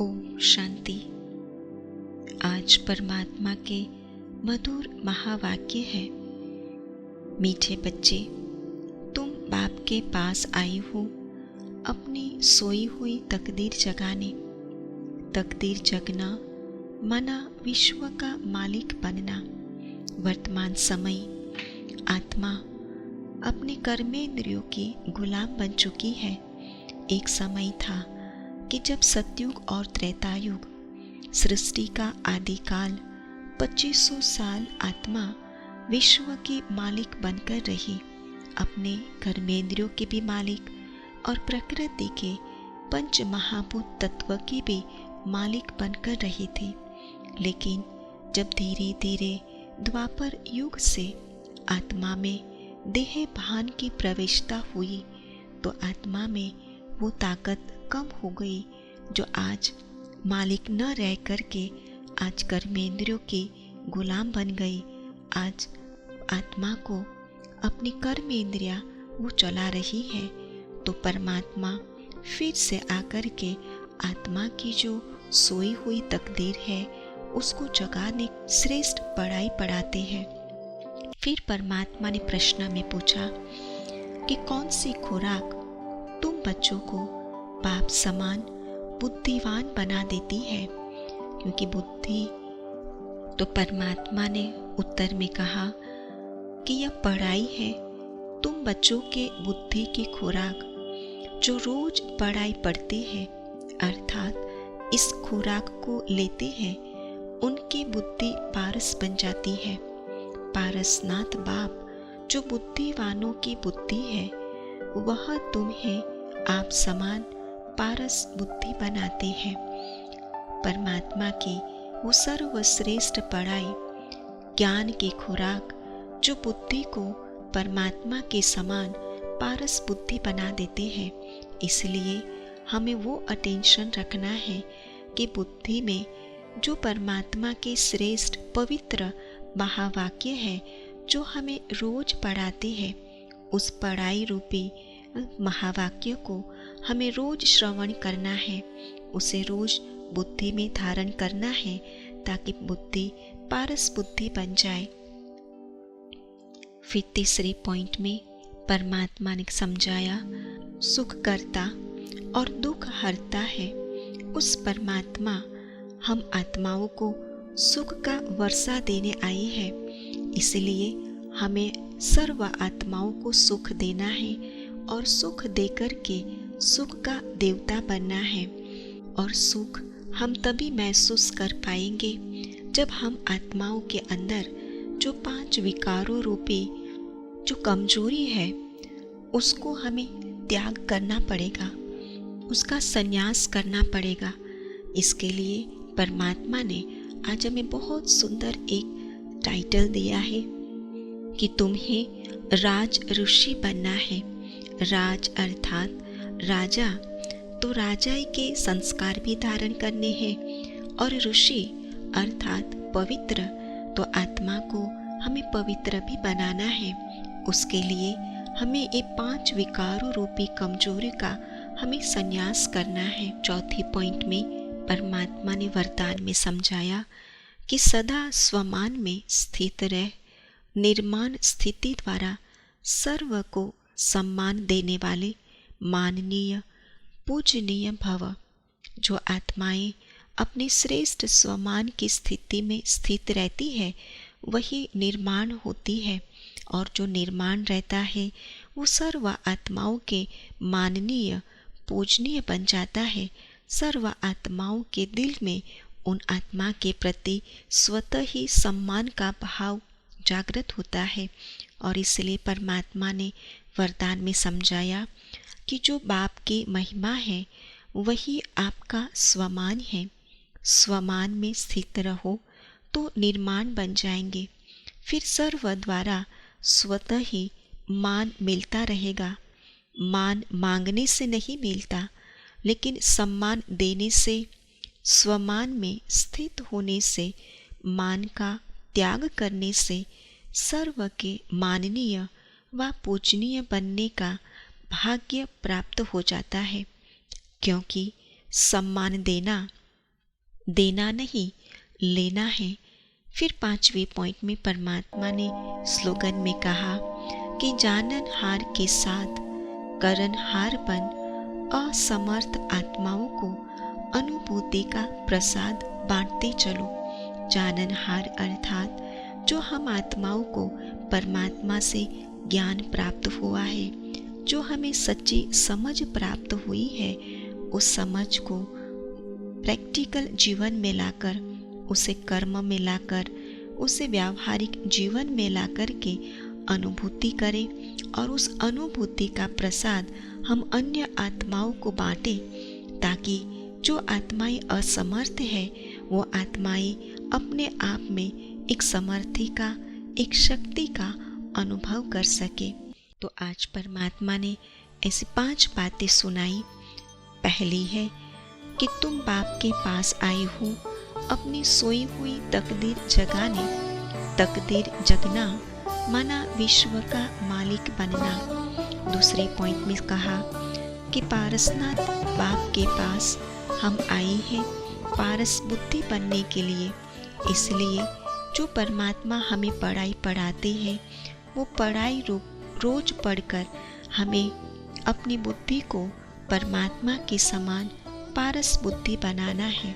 ओम शांति। आज परमात्मा के मधुर महावाक्य है। मीठे बच्चे, तुम बाप के पास आई हो अपनी सोई हुई तकदीर जगाने। तकदीर जगना माना विश्व का मालिक बनना। वर्तमान समय आत्मा अपने कर्मेंद्रियों की गुलाम बन चुकी है। एक समय था कि जब सतयुग और त्रेतायुग, सृष्टि का आदिकाल 2500 साल आत्मा विश्व की मालिक बनकर रही, अपने कर्मेंद्रियों के भी मालिक और प्रकृति के पंच महाभूत तत्व की भी मालिक बनकर रही थी। लेकिन जब धीरे धीरे द्वापर युग से आत्मा में देह भान की प्रवेशता हुई तो आत्मा में वो ताकत कम हो गई जो आज मालिक न रह करके आज कर्मेंद्रियों की गुलाम बन गई। आज आत्मा को अपनी कर्मेंद्रियां वो चला रही है। तो परमात्मा फिर से आकर के आत्मा की जो सोई हुई तकदीर है उसको जगाने श्रेष्ठ पढ़ाई पढ़ाते हैं। फिर परमात्मा ने प्रश्न में पूछा कि कौन सी खुराक तुम बच्चों को बाप समान बुद्धिवान बना देती है, क्योंकि बुद्धि। तो परमात्मा ने उत्तर में कहा कि यह पढ़ाई है। तुम बच्चों के बुद्धि की खुराक जो रोज पढ़ाई पढ़ते हैं, अर्थात इस खुराक को लेते हैं, उनकी बुद्धि पारस बन जाती है। पारसनाथ बाप जो बुद्धिवानों की बुद्धि है, वह तुम्हें आप समान पारस बुद्धि बनाते हैं। परमात्मा की वो सर्वश्रेष्ठ पढ़ाई, ज्ञान की खुराक जो बुद्धि को परमात्मा के समान पारस बुद्धि बना देते हैं। इसलिए हमें वो अटेंशन रखना है कि बुद्धि में जो परमात्मा के श्रेष्ठ पवित्र महावाक्य है जो हमें रोज पढ़ाते हैं, उस पढ़ाई रूपी महावाक्य को हमें रोज श्रवण करना है, उसे रोज बुद्धि में धारण करना है ताकि बुद्धि पारस बुद्धि बन जाए। फिर तीसरे पॉइंट में परमात्मा ने समझाया, सुख करता और दुख हरता है उस परमात्मा हम आत्माओं को सुख का वर्षा देने आई है। इसलिए हमें सर्व आत्माओं को सुख देना है और सुख देकर के सुख का देवता बनना है। और सुख हम तभी महसूस कर पाएंगे जब हम आत्माओं के अंदर जो 5 विकारों रूपी जो कमजोरी है उसको हमें त्याग करना पड़ेगा, उसका संन्यास करना पड़ेगा। इसके लिए परमात्मा ने आज हमें बहुत सुंदर एक टाइटल दिया है कि तुम्हें राज ऋषि बनना है। राज अर्थात राजा, तो राजा के संस्कार भी धारण करने हैं, और ऋषि अर्थात पवित्र, तो आत्मा को हमें पवित्र भी बनाना है। उसके लिए हमें ये 5 विकारों रूपी कमजोरी का हमें संन्यास करना है। चौथी पॉइंट में परमात्मा ने वरदान में समझाया कि सदा स्वमान में स्थित रह, निर्माण स्थिति द्वारा सर्व को सम्मान देने वाले माननीय पूजनीय भव। जो आत्माएं अपने श्रेष्ठ स्वमान की स्थिति में स्थित रहती है वही निर्माण होती है, और जो निर्माण रहता है वो सर्व आत्माओं के माननीय पूजनीय बन जाता है। सर्व आत्माओं के दिल में उन आत्मा के प्रति स्वतः ही सम्मान का भाव जागृत होता है। और इसलिए परमात्मा ने वरदान में समझाया कि जो बाप की महिमा है वही आपका स्वमान है। स्वमान में स्थित रहो तो निर्माण बन जाएंगे। फिर सर्व द्वारा स्वतः ही मान मिलता रहेगा। मान मांगने से नहीं मिलता, लेकिन सम्मान देने से, स्वमान में स्थित होने से, मान का त्याग करने से सर्व के माननीय व पूजनीय बनने का भाग्य प्राप्त हो जाता है। क्योंकि सम्मान देना देना नहीं लेना है। फिर 5वें पॉइंट में परमात्मा ने स्लोगन में कहा कि जानन हार के साथ करन हार बन असमर्थ आत्माओं को अनुभूति का प्रसाद बांटते चलो। जानन हार अर्थात जो हम आत्माओं को परमात्मा से ज्ञान प्राप्त हुआ है, जो हमें सच्ची समझ प्राप्त हुई है, उस समझ को प्रैक्टिकल जीवन में लाकर, उसे कर्म में लाकर, उसे व्यावहारिक जीवन में लाकर के अनुभूति करें और उस अनुभूति का प्रसाद हम अन्य आत्माओं को बांटें, ताकि जो आत्माएं असमर्थ है वो आत्माएं अपने आप में एक समर्थी का, एक शक्ति का अनुभव कर सके। तो आज परमात्मा ने ऐसी 5 बातें सुनाई। पहली है कि तुम बाप के पास आए हो अपनी सोई हुई तकदीर जगाने। तकदीर जगना माना विश्व का मालिक बनना। दूसरे पॉइंट में कहा कि पारसनाथ बाप के पास हम आए हैं पारस बुद्धि बनने के लिए। इसलिए जो परमात्मा हमें पढ़ाई पढ़ाते हैं वो पढ़ाई रोज पढ़कर हमें अपनी बुद्धि को परमात्मा के समान पारस बुद्धि बनाना है।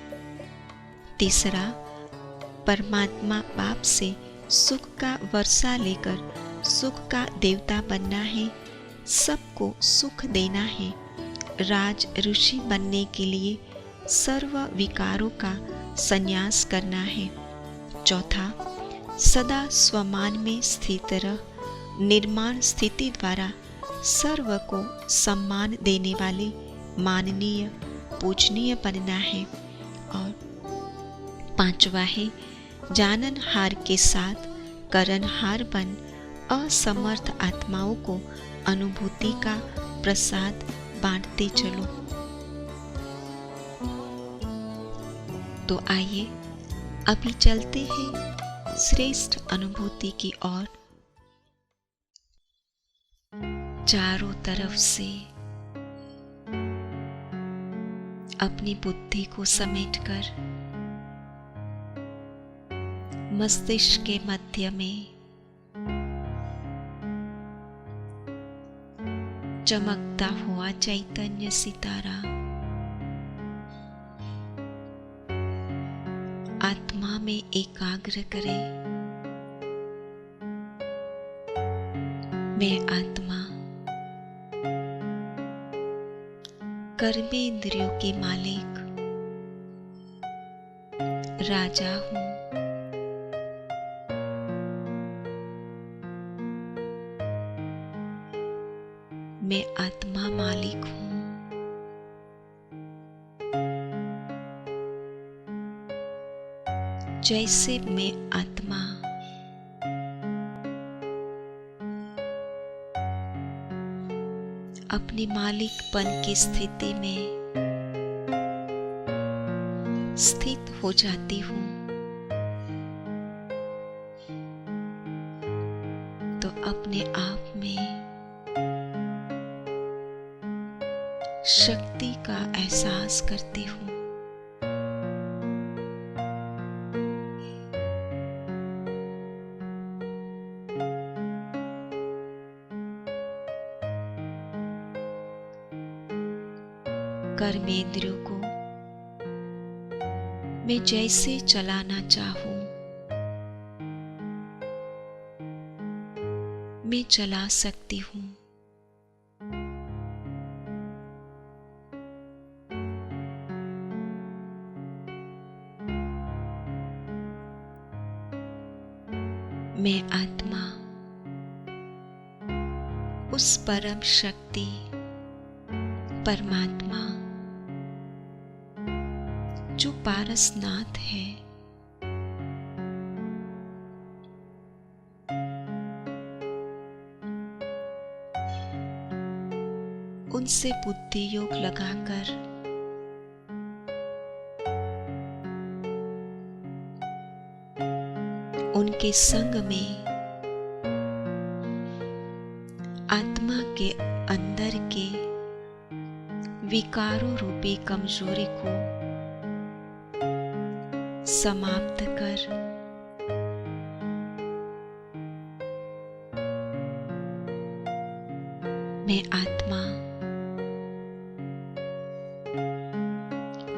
तीसरा, परमात्मा बाप से सुख का वर्षा लेकर सुख का देवता बनना है, सबको सुख देना है। राज ऋषि बनने के लिए सर्व विकारों का संन्यास करना है। चौथा, सदा स्वमान में स्थित रह निर्माण स्थिति द्वारा सर्व को सम्मान देने वाले माननीय पूजनीय बनना है। और पांचवा है जानन हार के साथ करन हार बन असमर्थ आत्माओं को अनुभूति का प्रसाद बांटते चलो। तो आइए अभी चलते हैं श्रेष्ठ अनुभूति की ओर। चारों तरफ से अपनी बुद्धि को समेटकर मस्तिष्क के मध्य में चमकता हुआ चैतन्य सितारा आत्मा में एकाग्र करें। मैं आत्मा कर्मेंद्रियों के मालिक राजा हूं। मैं आत्मा मालिक हूं। जैसे मैं आत्मा अपनी मालिकपन की स्थिति में स्थित हो जाती हूं, तो अपने आप में शक्ति का एहसास करती हूं। कर्मेंद्रियों को मैं जैसे चलाना चाहूं मैं चला सकती हूं। मैं आत्मा उस परम शक्ति परमात्मा जो पारसनाथ है, उनसे बुद्धि योग लगाकर उनके संग में आत्मा के अंदर के विकारों रूपी कमजोरी को समाप्त कर मैं आत्मा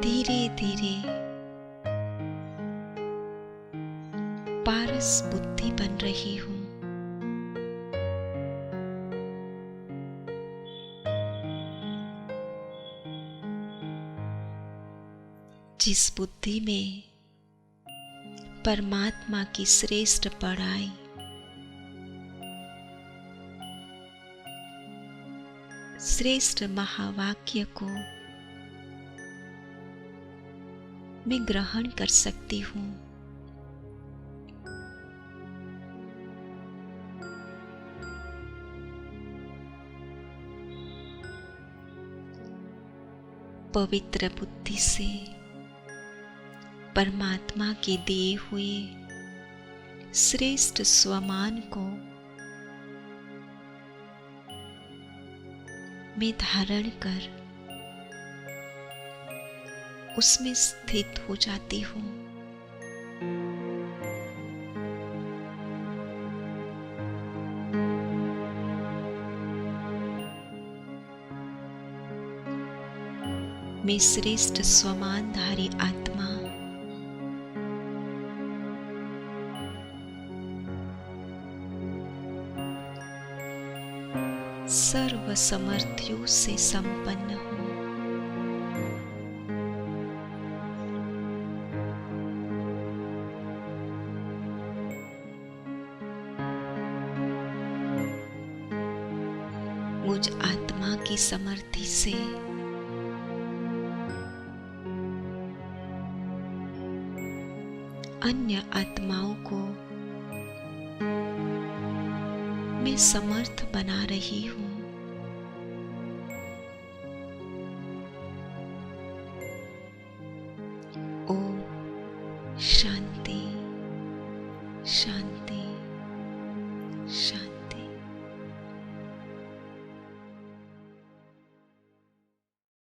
धीरे धीरे पारस बुद्धि बन रही हूँ। जिस बुद्धि में परमात्मा की श्रेष्ठ पढ़ाई, श्रेष्ठ महावाक्य को मैं ग्रहण कर सकती हूँ। पवित्र बुद्धि से परमात्मा के दिए हुए श्रेष्ठ स्वमान को मैं धारण कर उसमें स्थित हो जाती हूँ। मैं श्रेष्ठ स्वमानधारी आत्मा सर्व समर्थियों से संपन्न हूँ। मुझ आत्मा की समर्थि से अन्य आत्माओं को मैं समर्थ बना रही हूँ। ओम शांति शांति शांति।